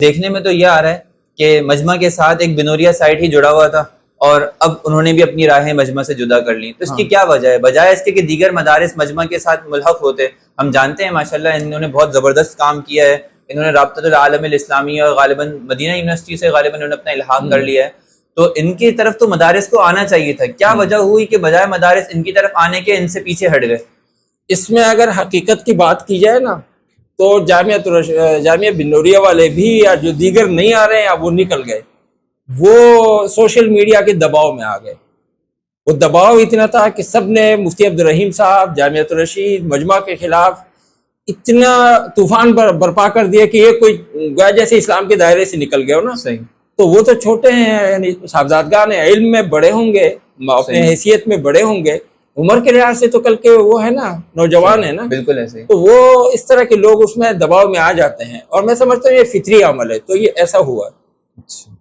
دیکھنے میں تو یہ آ رہا ہے کہ مجمع کے ساتھ ایک بنوریا سائٹ ہی جڑا ہوا تھا اور اب انہوں نے بھی اپنی راہیں مجمع سے جدا کر لی، تو اس کی کیا وجہ ہے؟ بجائے اس کے کہ دیگر مدارس مجمع کے ساتھ ملحق ہوتے، ہم جانتے ہیں ماشاءاللہ انہوں نے بہت زبردست کام کیا ہے، انہوں نے رابطۃ العالم الاسلامی اور غالباً مدینہ یونیورسٹی سے غالباً انہوں نے اپنا الحاق کر لیا ہے، تو ان کی طرف تو مدارس کو آنا چاہیے تھا، کیا وجہ ہوئی کہ بجائے مدارس ان کی طرف آنے کے ان سے پیچھے ہٹ گئے؟ اس میں اگر حقیقت کی بات کی جائے نا تو جامعہ بنوریا والے بھی یا جو دیگر نہیں آ رہے ہیں اب وہ نکل گئے، وہ سوشل میڈیا کے دباؤ میں آ گئے۔ وہ دباؤ اتنا تھا کہ سب نے مفتی عبدالرحیم صاحب، جامعۃ الرشید، مجمع کے خلاف اتنا طوفان برپا کر دیا کہ یہ کوئی گویا جیسے اسلام کے دائرے سے نکل گئے ہو نا۔ صحیح۔ تو وہ تو چھوٹے ہیں، یعنی صاحبزادگان علم میں بڑے ہوں گے، اپنے حیثیت میں بڑے ہوں گے، عمر کے لحاظ سے تو کل کے وہ ہے نا، نوجوان ہے نا، بالکل ایسے ہی۔ تو وہ اس طرح کے لوگ اس میں دباؤ میں آ جاتے ہیں، اور میں سمجھتا ہوں یہ فطری عمل ہے، تو یہ ایسا ہوا ہے۔